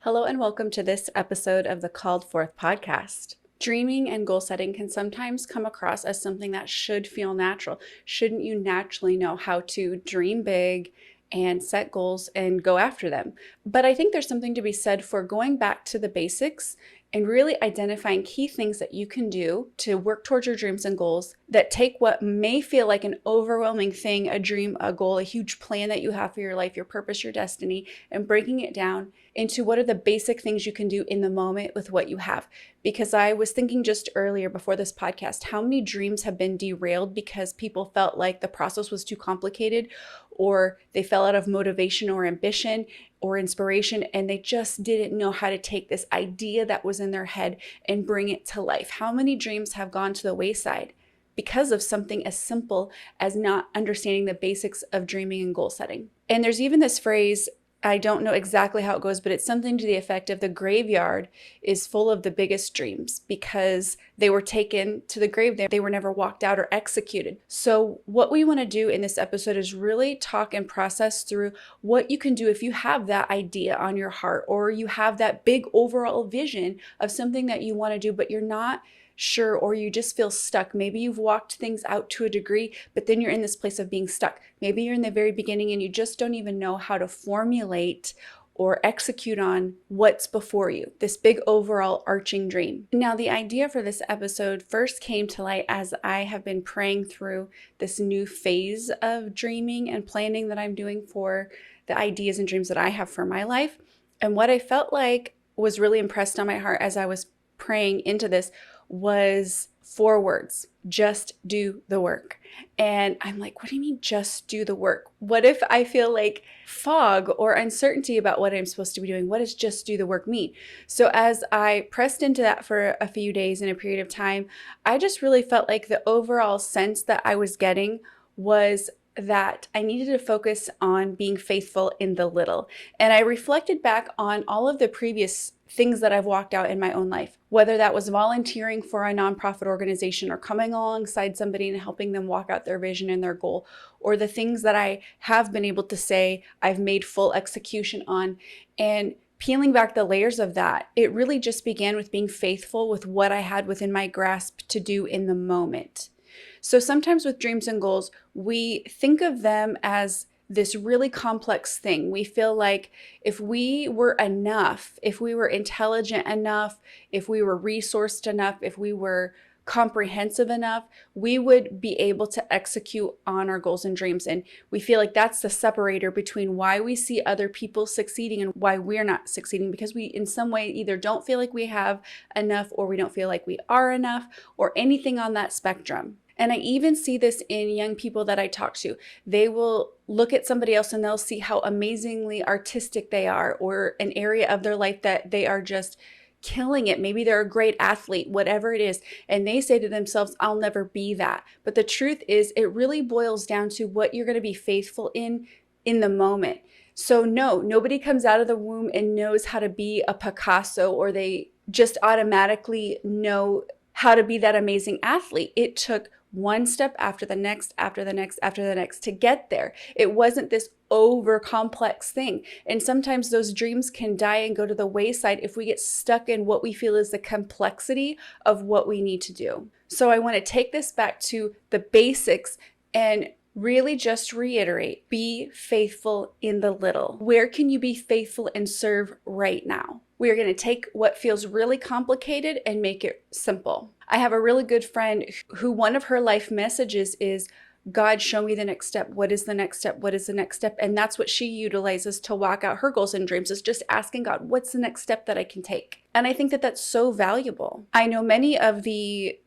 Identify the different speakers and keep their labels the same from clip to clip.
Speaker 1: Hello and welcome to this episode of the Called Forth podcast. Dreaming and goal setting can sometimes come across as something that should feel natural. Shouldn't you naturally know how to dream big and set goals and go after them? But I think there's something to be said for going back to the basics and really identifying key things that you can do to work towards your dreams and goals that take what may feel like an overwhelming thing, a dream, a goal, a huge plan that you have for your life, your purpose, your destiny, and breaking it down into what are the basic things you can do in the moment with what you have. Because I was thinking just earlier before this podcast, how many dreams have been derailed because people felt like the process was too complicated, or they fell out of motivation or ambition or inspiration, and they just didn't know how to take this idea that was in their head and bring it to life. How many dreams have gone to the wayside because of something as simple as not understanding the basics of dreaming and goal setting? And there's even this phrase, I don't know exactly how it goes, but it's something to the effect of the graveyard is full of the biggest dreams because they were taken to the grave. They were never walked out or executed. So what we want to do in this episode is really talk and process through what you can do if you have that idea on your heart, or you have that big overall vision of something that you want to do, but you're not sure, or you just feel stuck. Maybe you've walked things out to a degree, but then you're in this place of being stuck. Maybe you're in the very beginning and you just don't even know how to formulate or execute on what's before you, this big overall arching dream. Now, the idea for this episode first came to light as I have been praying through this new phase of dreaming and planning that I'm doing for the ideas and dreams that I have for my life. And what I felt like was really impressed on my heart as I was praying into this was 4 words: just do the work. And I'm like, what do you mean just do the work? What if I feel like fog or uncertainty about what I'm supposed to be doing? What does just do the work mean? So as I pressed into that for a few days in a period of time, I just really felt like the overall sense that I was getting was that I needed to focus on being faithful in the little. And I reflected back on all of the previous things that I've walked out in my own life, whether that was volunteering for a nonprofit organization or coming alongside somebody and helping them walk out their vision and their goal, or the things that I have been able to say I've made full execution on. And peeling back the layers of that, it really just began with being faithful with what I had within my grasp to do in the moment. So sometimes with dreams and goals, we think of them as this really complex thing. We feel like if we were enough, if we were intelligent enough, if we were resourced enough, if we were comprehensive enough, we would be able to execute on our goals and dreams. And we feel like that's the separator between why we see other people succeeding and why we're not succeeding, because we in some way either don't feel like we have enough, or we don't feel like we are enough, or anything on that spectrum. And I even see this in young people that I talk to. They will look at somebody else and they'll see how amazingly artistic they are, or an area of their life that they are just killing it. Maybe they're a great athlete, whatever it is. And they say to themselves, I'll never be that. But the truth is, it really boils down to what you're going to be faithful in the moment. So no, nobody comes out of the womb and knows how to be a Picasso, or they just automatically know how to be that amazing athlete. It took one step after the next, after the next, after the next to get there. It wasn't this over complex thing. And sometimes those dreams can die and go to the wayside if we get stuck in what we feel is the complexity of what we need to do. So I want to take this back to the basics and really just reiterate, be faithful in the little. Where can you be faithful and serve right now? We are going to take what feels really complicated and make it simple. I have a really good friend who one of her life messages is, God, show me the next step. What is the next step? What is the next step? And that's what she utilizes to walk out her goals and dreams, is just asking God, what's the next step that I can take? And I think that that's so valuable. I know many of the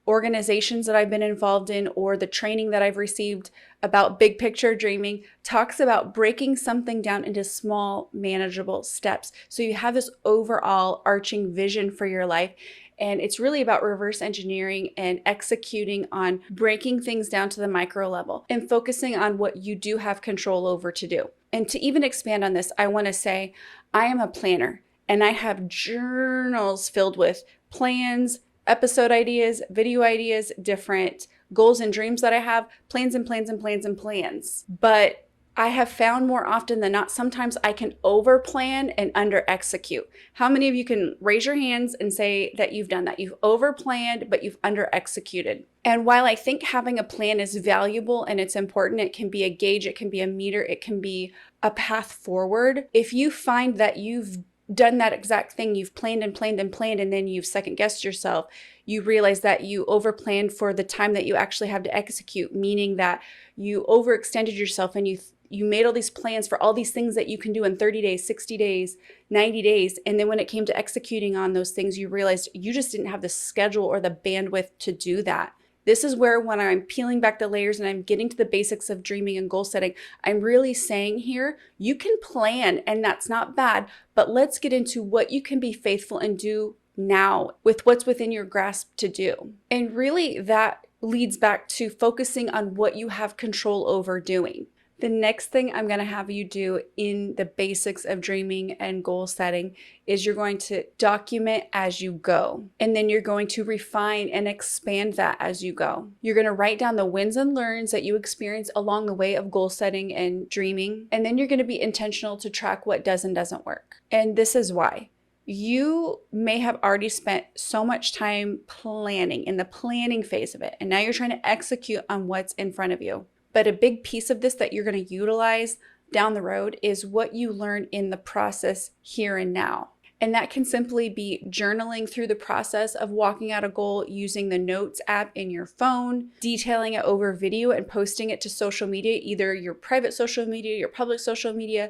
Speaker 1: organizations that I've been involved in, or the training that I've received about big picture dreaming, talks about breaking something down into small, manageable steps. So you have this overall arching vision for your life. And it's really about reverse engineering and executing on breaking things down to the micro level and focusing on what you do have control over to do. And to even expand on this, I want to say I am a planner, and I have journals filled with plans, episode ideas, video ideas, different goals and dreams that I have, plans and plans and plans and plans. But I have found more often than not, sometimes I can over plan and under execute. How many of you can raise your hands and say that you've done that? You've over planned, but you've under executed. And while I think having a plan is valuable and it's important, it can be a gauge, it can be a meter, it can be a path forward. If you find that you've done that exact thing, you've planned and planned and planned, and then you've second guessed yourself, you realize that you over planned for the time that you actually have to execute, meaning that you overextended yourself and you made all these plans for all these things that you can do in 30 days, 60 days, 90 days. And then when it came to executing on those things, you realized you just didn't have the schedule or the bandwidth to do that. This is where, when I'm peeling back the layers and I'm getting to the basics of dreaming and goal setting, I'm really saying here, you can plan and that's not bad, but let's get into what you can be faithful and do now with what's within your grasp to do. And really that leads back to focusing on what you have control over doing. The next thing I'm going to have you do in the basics of dreaming and goal setting is you're going to document as you go. And then you're going to refine and expand that as you go. You're going to write down the wins and learns that you experience along the way of goal setting and dreaming. And then you're going to be intentional to track what does and doesn't work. And this is why. You may have already spent so much time planning, in the planning phase of it, and now you're trying to execute on what's in front of you. But a big piece of this that you're going to utilize down the road is what you learn in the process here and now. And that can simply be journaling through the process of walking out a goal using the Notes app in your phone, detailing it over video and posting it to social media, either your private social media, your public social media,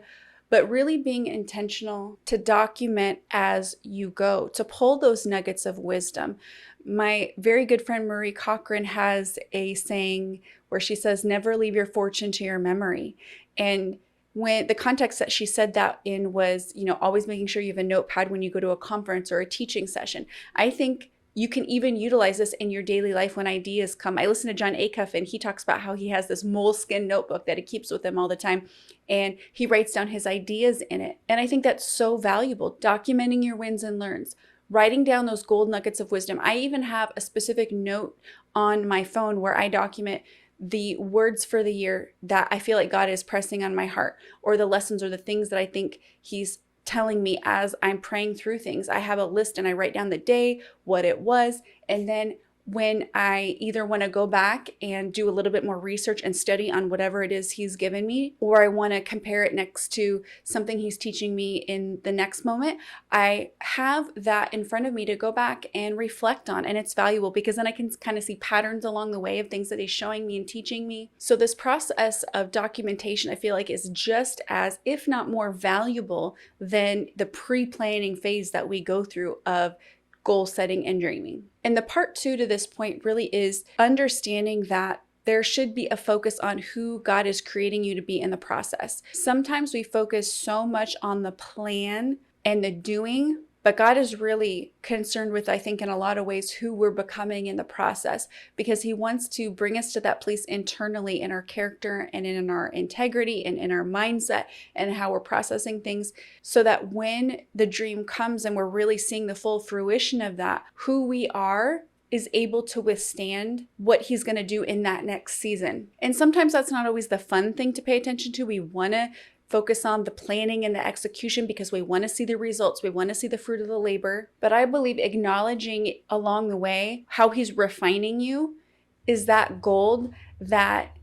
Speaker 1: but really being intentional to document as you go, to pull those nuggets of wisdom. My very good friend Marie Cochran has a saying where she says, never leave your fortune to your memory. And when the context that she said that in was, always making sure you have a notepad when you go to a conference or a teaching session. I think you can even utilize this in your daily life when ideas come. I listen to John Acuff and he talks about how he has this moleskin notebook that he keeps with him all the time. And he writes down his ideas in it. And I think that's so valuable, documenting your wins and learns, writing down those gold nuggets of wisdom. I even have a specific note on my phone where I document the words for the year that I feel like God is pressing on my heart, or the lessons or the things that I think he's telling me as I'm praying through things. I have a list and I write down the day, what it was, and then when I either want to go back and do a little bit more research and study on whatever it is he's given me, or I want to compare it next to something he's teaching me in the next moment, I have that in front of me to go back and reflect on. And it's valuable because then I can kind of see patterns along the way of things that he's showing me and teaching me. So this process of documentation, I feel like, is just as, if not more valuable than the pre-planning phase that we go through of goal setting and dreaming. And the part 2 to this point really is understanding that there should be a focus on who God is creating you to be in the process. Sometimes we focus so much on the plan and the doing, but God is really concerned with, I think, in a lot of ways, who we're becoming in the process, because he wants to bring us to that place internally in our character and in our integrity and in our mindset and how we're processing things, so that when the dream comes and we're really seeing the full fruition of that, who we are is able to withstand what he's going to do in that next season. And sometimes that's not always the fun thing to pay attention to. We want to focus on the planning and the execution because we want to see the results. We want to see the fruit of the labor. But I believe acknowledging along the way how he's refining you is that gold that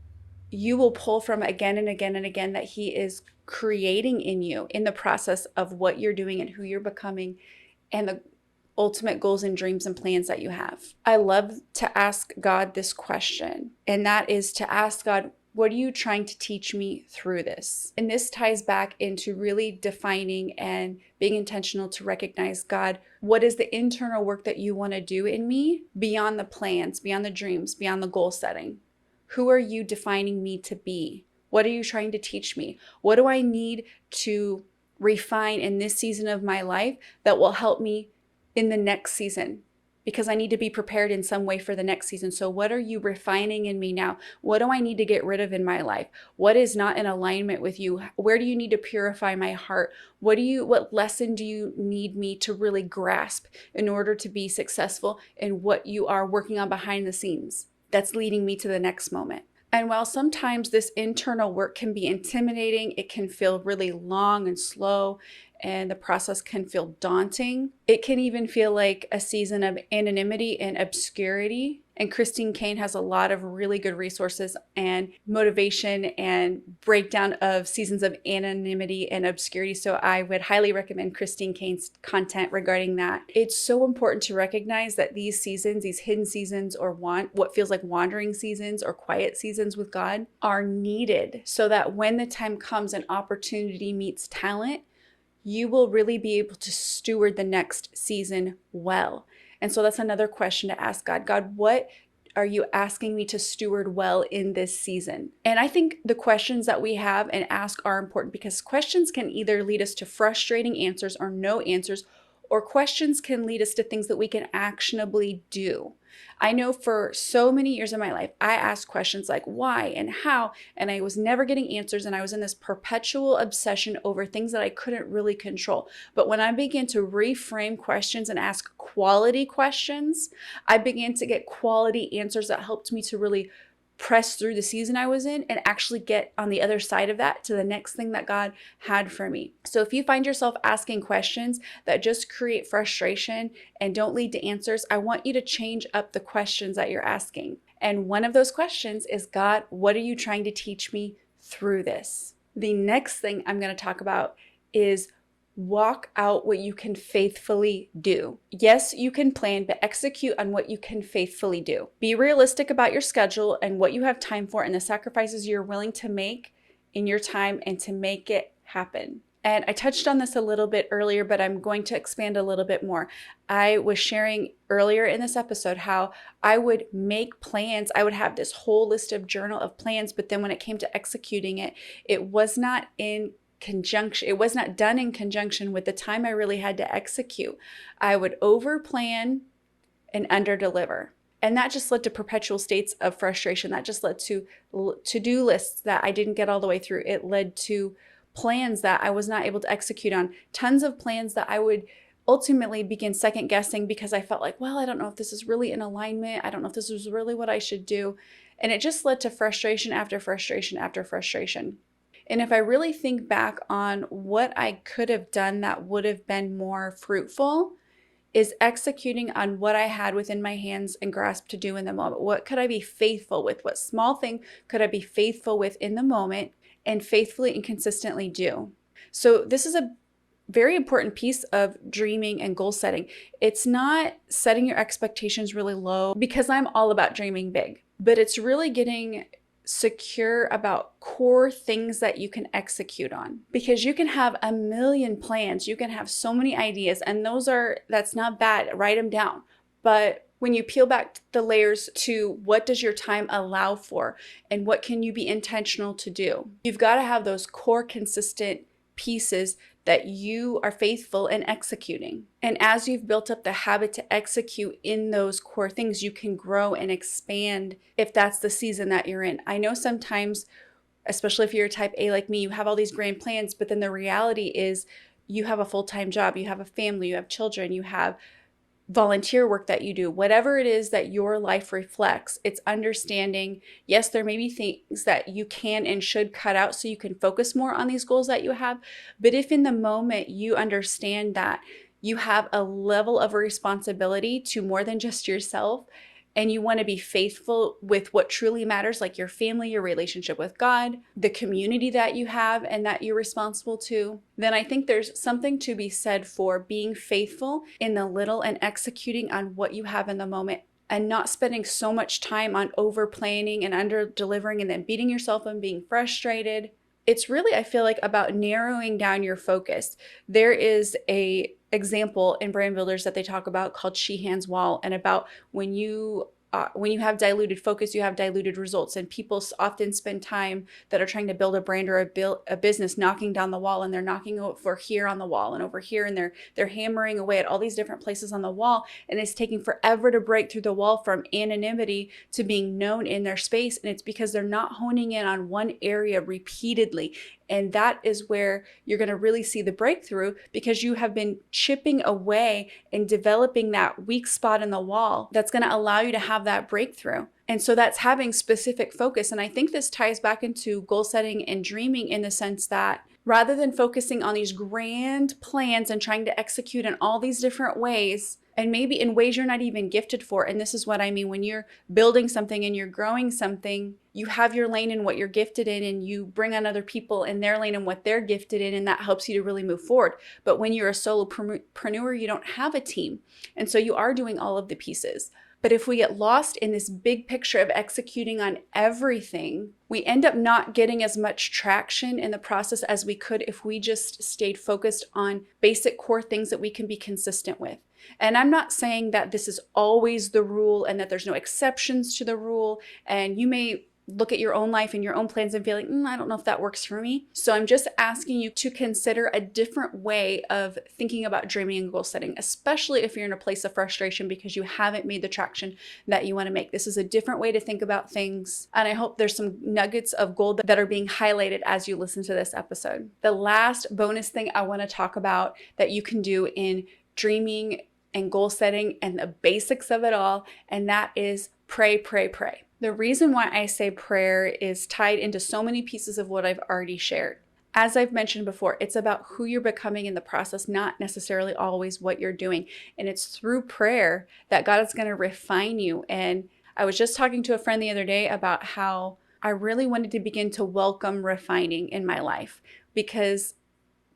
Speaker 1: you will pull from again and again and again, that he is creating in you in the process of what you're doing and who you're becoming and the ultimate goals and dreams and plans that you have. I love to ask God this question, and that is to ask God, what are you trying to teach me through this? And this ties back into really defining and being intentional to recognize, God, what is the internal work that you want to do in me beyond the plans, beyond the dreams, beyond the goal setting? Who are you defining me to be? What are you trying to teach me? What do I need to refine in this season of my life that will help me in the next season? Because I need to be prepared in some way for the next season. So what are you refining in me now? What do I need to get rid of in my life? What is not in alignment with you? Where do you need to purify my heart? What lesson do you need me to really grasp in order to be successful in what you are working on behind the scenes that's leading me to the next moment? And while sometimes this internal work can be intimidating, it can feel really long and slow, and the process can feel daunting. It can even feel like a season of anonymity and obscurity. And Christine Caine has a lot of really good resources and motivation and breakdown of seasons of anonymity and obscurity. So I would highly recommend Christine Caine's content regarding that. It's so important to recognize that these seasons, these hidden seasons, or what feels like wandering seasons or quiet seasons with God, are needed so that when the time comes and opportunity meets talent, you will really be able to steward the next season well. And so that's another question to ask God. God, what are you asking me to steward well in this season? And I think the questions that we have and ask are important, because questions can either lead us to frustrating answers or no answers, or questions can lead us to things that we can actionably do. I know for so many years of my life, I asked questions like why and how, and I was never getting answers, and I was in this perpetual obsession over things that I couldn't really control. But when I began to reframe questions and ask quality questions, I began to get quality answers that helped me to really press through the season I was in and actually get on the other side of that to the next thing that God had for me. So if you find yourself asking questions that just create frustration and don't lead to answers, I want you to change up the questions that you're asking. And one of those questions is, God, what are you trying to teach me through this? The next thing I'm going to talk about is walk out what you can faithfully do. Yes, you can plan, but execute on what you can faithfully do. Be realistic about your schedule and what you have time for and the sacrifices you're willing to make in your time and to make it happen. And I touched on this a little bit earlier, but I'm going to expand a little bit more. I was sharing earlier in this episode how I would make plans. I would have this whole list of journal of plans, but then when it came to executing it, it was not done in conjunction with the time I really had to execute. I would over plan and under deliver. And that just led to perpetual states of frustration. That just led to to-do lists that I didn't get all the way through. It led to plans that I was not able to execute on. Tons of plans that I would ultimately begin second guessing because I felt like, well, I don't know if this is really in alignment. I don't know if this is really what I should do. And it just led to frustration after frustration after frustration. And if I really think back on what I could have done that would have been more fruitful, is executing on what I had within my hands and grasp to do in the moment. What could I be faithful with? What small thing could I be faithful with in the moment and faithfully and consistently do? So this is a very important piece of dreaming and goal setting. It's not setting your expectations really low, because I'm all about dreaming big, but it's really getting secure about core things that you can execute on, because you can have a million plans, you can have so many ideas, and that's not bad, write them down. But when you peel back the layers to what does your time allow for and what can you be intentional to do, you've got to have those core consistent pieces that you are faithful in executing. And as you've built up the habit to execute in those core things, you can grow and expand if that's the season that you're in. I know sometimes, especially if you're a type A like me, you have all these grand plans, but then the reality is you have a full-time job, you have a family, you have children, you have volunteer work that you do, whatever it is that your life reflects. It's understanding, yes, there may be things that you can and should cut out so you can focus more on these goals that you have. But if in the moment you understand that you have a level of responsibility to more than just yourself, and you want to be faithful with what truly matters, like your family, your relationship with God, the community that you have and that you're responsible to, then I think there's something to be said for being faithful in the little and executing on what you have in the moment, and not spending so much time on over planning and under delivering and then beating yourself and being frustrated. It's really, I feel like, about narrowing down your focus. There is a example in brand builders that they talk about called Sheehan's Wall, and about when you have diluted focus, you have diluted results. And people often spend time that are trying to build a brand or a business knocking down the wall, and they're knocking over here on the wall and over here, and they're hammering away at all these different places on the wall, and it's taking forever to break through the wall from anonymity to being known in their space. And it's because they're not honing in on one area repeatedly. And that is where you're going to really see the breakthrough, because you have been chipping away and developing that weak spot in the wall that's going to allow you to have that breakthrough. And so that's having specific focus. And I think this ties back into goal setting and dreaming in the sense that rather than focusing on these grand plans and trying to execute in all these different ways, and maybe in ways you're not even gifted for. And this is what I mean when you're building something and you're growing something, you have your lane in what you're gifted in, and you bring on other people in their lane and what they're gifted in, and that helps you to really move forward. But when you're a solopreneur, you don't have a team. And so you are doing all of the pieces. But if we get lost in this big picture of executing on everything, we end up not getting as much traction in the process as we could if we just stayed focused on basic core things that we can be consistent with. And I'm not saying that this is always the rule and that there's no exceptions to the rule. And you may look at your own life and your own plans and feel like, I don't know if that works for me. So I'm just asking you to consider a different way of thinking about dreaming and goal setting, especially if you're in a place of frustration because you haven't made the traction that you want to make. This is a different way to think about things. And I hope there's some nuggets of gold that are being highlighted as you listen to this episode. The last bonus thing I want to talk about that you can do in dreaming and goal setting and the basics of it all, and that is pray, pray, pray. The reason why I say prayer is tied into so many pieces of what I've already shared. As I've mentioned before, it's about who you're becoming in the process, not necessarily always what you're doing. And it's through prayer that God is going to refine you. And I was just talking to a friend the other day about how I really wanted to begin to welcome refining in my life, because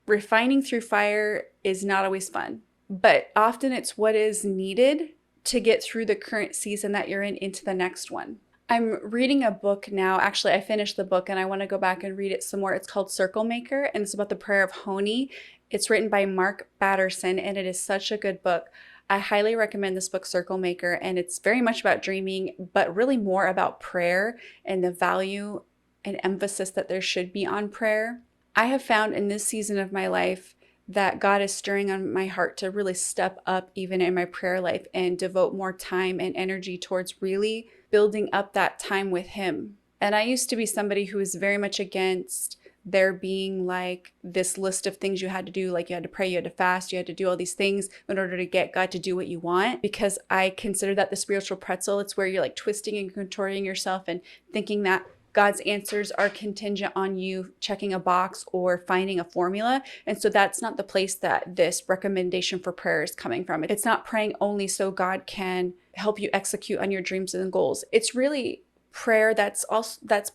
Speaker 1: refining through fire is not always fun. But often it's what is needed to get through the current season that you're in into the next one. I'm reading a book now. Actually, I finished the book and I want to go back and read it some more. It's called Circle Maker, and it's about the prayer of Honi. It's written by Mark Batterson, and it is such a good book. I highly recommend this book, Circle Maker, and it's very much about dreaming, but really more about prayer and the value and emphasis that there should be on prayer. I have found in this season of my life that God is stirring on my heart to really step up even in my prayer life and devote more time and energy towards really building up that time with Him. And I used to be somebody who was very much against there being like this list of things you had to do, like you had to pray, you had to fast, you had to do all these things in order to get God to do what you want, because I consider that the spiritual pretzel. It's where you're like twisting and contorting yourself and thinking that God's answers are contingent on you checking a box or finding a formula. And so that's not the place that this recommendation for prayer is coming from. It's not praying only so God can help you execute on your dreams and goals. It's really prayer that's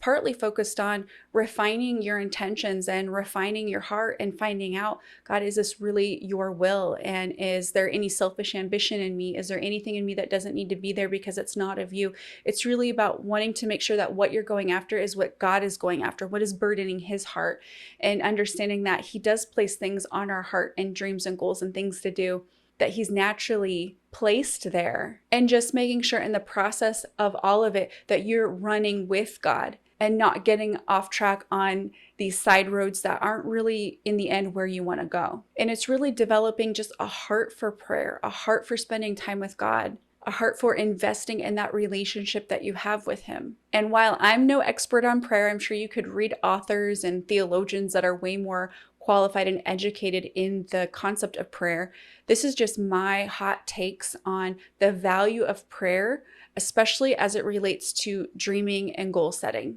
Speaker 1: partly focused on refining your intentions and refining your heart and finding out, God, is this really your will? And is there any selfish ambition in me? Is there anything in me that doesn't need to be there because it's not of you? It's really about wanting to make sure that what you're going after is what God is going after, what is burdening His heart, and understanding that He does place things on our heart and dreams and goals and things to do that He's naturally placed there, and just making sure in the process of all of it that you're running with God and not getting off track on these side roads that aren't really in the end where you want to go. And it's really developing just a heart for prayer, a heart for spending time with God, a heart for investing in that relationship that you have with Him. And while I'm no expert on prayer, I'm sure you could read authors and theologians that are way more qualified and educated in the concept of prayer. This is just my hot takes on the value of prayer, especially as it relates to dreaming and goal setting.